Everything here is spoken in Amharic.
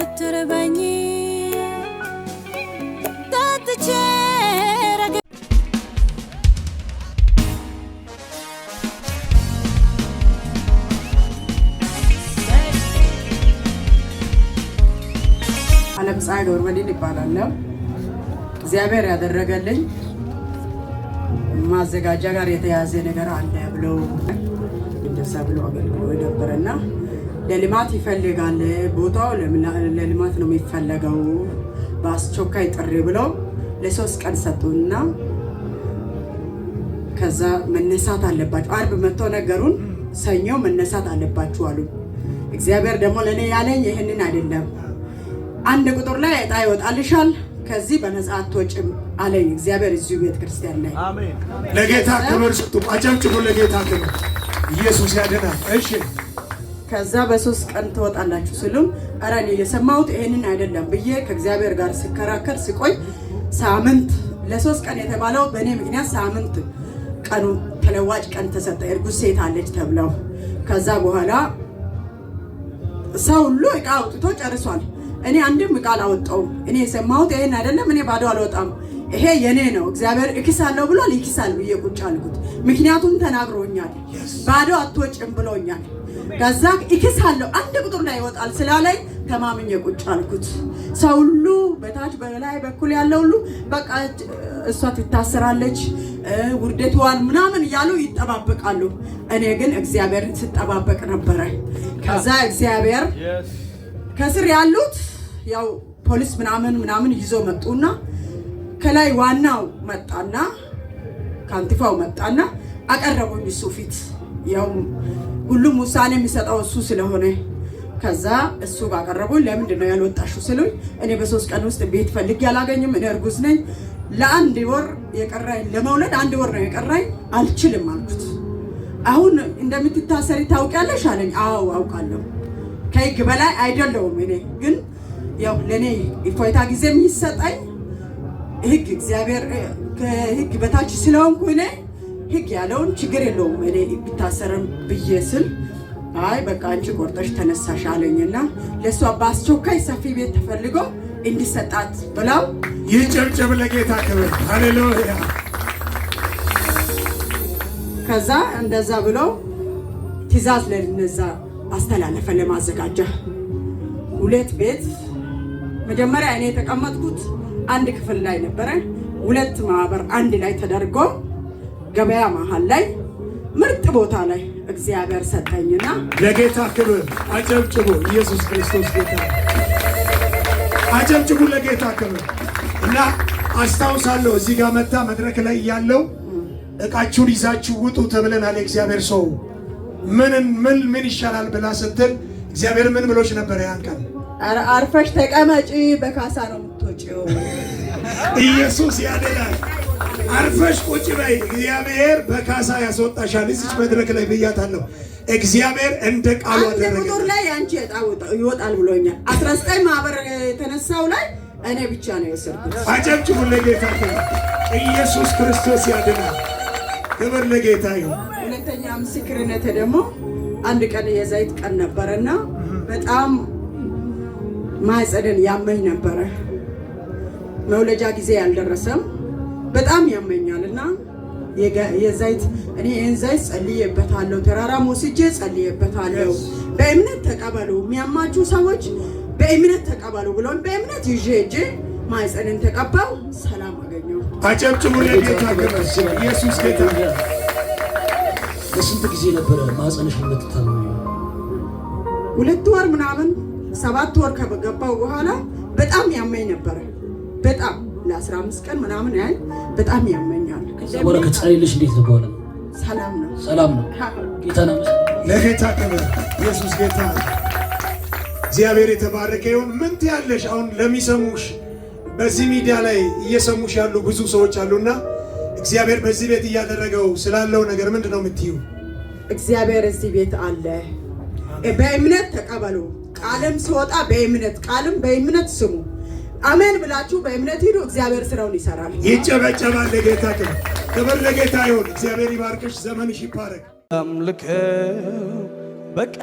ስትርበኝ ጠጥቼ አለምፀሐይ ገብረመድህን ይባላል። እግዚአብሔር ያደረገልኝ ማዘጋጃ ጋር የተያዘ ነገር አለ ብሎ እንደዛ ብሎ አገልግሎ ነበርና ለልማት ይፈልጋል ቦታው ለልማት ነው የሚፈልገው በአስቸኳይ ጥሪ ብሎ ለ3 ቀን ሰጡና ከዛ መነሳት አለባችሁ አርብ መጥቶ ነገሩን ሰኞ መነሳት አለባችሁ አሉ። እግዚአብሔር ደግሞ ለኔ ያለኝ ይሄንን አይደለም አንድ ቁጥር ላይ ዕጣ ይወጣልሻል ከዚህ በነፃ አትወጪም አለኝ እግዚአብሔር እዚሁ ቤተ ክርስቲያን ላይ። አሜን። ለጌታ ክብር ስጡ። አጨብጭቡ ለጌታ ክብር። ኢየሱስ ያድናል። እሺ ከዛ በ3 ቀን ትወጣላችሁ ስሉም ኧረ እኔ የሰማሁት ይሄንን አይደለም ብዬ ከእግዚአብሔር ጋር ሲከራከር ሲቆይ ሳምንት ለ3 ቀን የተባለው በእኔ ምክንያት ሳምንት ቀኑ ተለዋጭ ቀን ተሰጠ። እርጉዝ ሴት አለች ተብለው ከዛ በኋላ ሰው ሁሉ ዕቃ አውጥቶ ጨርሷል። እኔ አንድም ቃል አወጣው እኔ የሰማሁት ይሄን አይደለም እኔ ባዶ አልወጣም ይሄ የኔ ነው እግዚአብሔር እክሳለሁ ብሏል ይክሳል ብዬ ቁጭ አልኩት። ምክንያቱም ተናግሮኛል ባዶ አትወጭም ብሎኛል። ከዛ እክሳለሁ አንድ ቁጥር ላይ ይወጣል ስላለኝ ተማምኜ ቁጭ አልኩት። ሰው ሁሉ በታች በላይ በኩል ያለው ሁሉ በቃ እሷ ትታሰራለች ውርደቷን ምናምን ያሉ ይጠባበቃሉ። እኔ ግን እግዚአብሔርን ስጠባበቅ ነበር። ከዛ እግዚአብሔር ከስር ያሉት ያው ፖሊስ ምናምን ይዞ መጡና ከላይ ዋናው መጣና ካንቲፋው መጣና አቀረቡኝ እሱ ፊት ያው ሁሉም ውሳኔ የሚሰጠው እሱ ስለሆነ ከዛ እሱ አቀረቡኝ። ለምንድን ነው ያልወጣሽው ስሉኝ እኔ በ3 ቀን ውስጥ ቤት ፈልጌ አላገኝም እኔ እርጉዝ ነኝ ለአንድ ወር የቀረኝ ለመውለድ 1 ወር ነው የቀረኝ አልችልም አልኩት። አሁን እንደምትታሰሪ ታውቂያለሽ አለኝ። አዎ አውቃለሁ ከህግ በላይ አይደለሁም እኔ ግን ያው ለኔ እፎይታ ጊዜ የሚሰጠኝ ህግ እግዚአብሔር ከህግ በታች ስለሆንኩ እኔ ህግ ያለውን ችግር የለውም እኔ ብታሰርም ብዬ ስል አይ በቃ አንቺ ቆርጠሽ ተነሳሽ አለኝና ለሷ በአስቸኳይ ሰፊ ቤት ተፈልጎ እንዲሰጣት ብለው ይጨብጨብ ለጌታ ክብር ሃሌሉያ። ከዛ እንደዛ ብለው ትእዛዝ ለነዛ አስተላለፈ ለማዘጋጃ 2 ቤት መጀመሪያ እኔ የተቀመጥኩት አንድ ክፍል ላይ ነበረ 2 ማህበር አንድ ላይ ተደርጎ ገበያ መሃል ላይ ምርጥ ቦታ ላይ እግዚአብሔር ሰጠኝና ለጌታ ክብር አጨብጭቡ። ኢየሱስ ክርስቶስ ጌታ አጨብጭቡ ለጌታ ክብር። እና አስታውሳለሁ እዚህ ጋር መጣ መድረክ ላይ ያለው ዕቃችሁን ይዛችሁ ውጡ ተብለናል። እግዚአብሔር ሰው ምን ይሻላል ብላ ስትል እግዚአብሔር ምን ብሎሽ ነበር ያን ቀን? አርፈሽ ተቀመጪ በካሳ ነው የምትወጪው። ኢየሱስ ያድናል። አርፈሽ ቁጭ በይ እግዚአብሔር በካሳ ያስወጣሻል። እዚች መድረክ ላይ ብያታለሁ። እግዚአብሔር እንደ ቃሉ አደረገ። አንድ ቁጥር ላይ አንቺ ይወጣል ብሎኛል። 19 ማህበር የተነሳው ላይ እኔ ብቻ ነው የወሰድኩት። አጨብጭቡ ለጌታ ክብር። ኢየሱስ ክርስቶስ ያድናል። ክብር ለጌታ ይሁን። ሁለተኛ ምስክርነት ደግሞ አንድ ቀን የዘይት ቀን ነበርና በጣም ማህፀንን ያመኝ ነበር። መውለጃ ጊዜ ያልደረሰም በጣም ያመኛልና የዘይት እኔ ዘይት ጸልዬበታለሁ ተራራም ወስጄ ጸልዬበታለሁ። በእምነት ተቀበሉ የሚያማችሁ ሰዎች በእምነት ተቀበሉ ብሎን በእምነት ይዤ እጄ ማህፀንን ተቀባው ሰላም አገኘሁ። አጨብጭቡ ለጌታ ክብር። ኢየሱስ ጌታ። ለስንት ጊዜ ነበር ማህፀንሽ የምትታመው? 2 ወር ምናምን 7 ወር ከገባው በኋላ በጣም ያመኝ ነበር። በጣም ለ15 ቀን ምናምን ያህል በጣም ያመኛል። ከዛ በኋላ ከጸለይልሽ እንዴት ነው በኋላ? ሰላም ነው። ሰላም ነው። ጌታ ነው። ለጌታ ክብር። ኢየሱስ ጌታ። እግዚአብሔር የተባረከ ይሁን። ምን ትያለሽ? አሁን ለሚሰሙሽ በዚህ ሚዲያ ላይ እየሰሙሽ ያሉ ብዙ ሰዎች አሉና እግዚአብሔር በዚህ ቤት እያደረገው ስላለው ነገር ምንድነው የምትዩ? እግዚአብሔር እዚህ ቤት አለ። በእምነት ተቀበሉ። ቃልም ሲወጣ በእምነት ቃልም በእምነት ስሙ። አሜን ብላችሁ በእምነት ሂዱ። እግዚአብሔር ስራውን ይሰራል። ይጨበጨባል። ለጌታ ክብር ለጌታ ይሁን። እግዚአብሔር ይባርክሽ። ዘመንሽ ይባረክ። አምልከው በቃ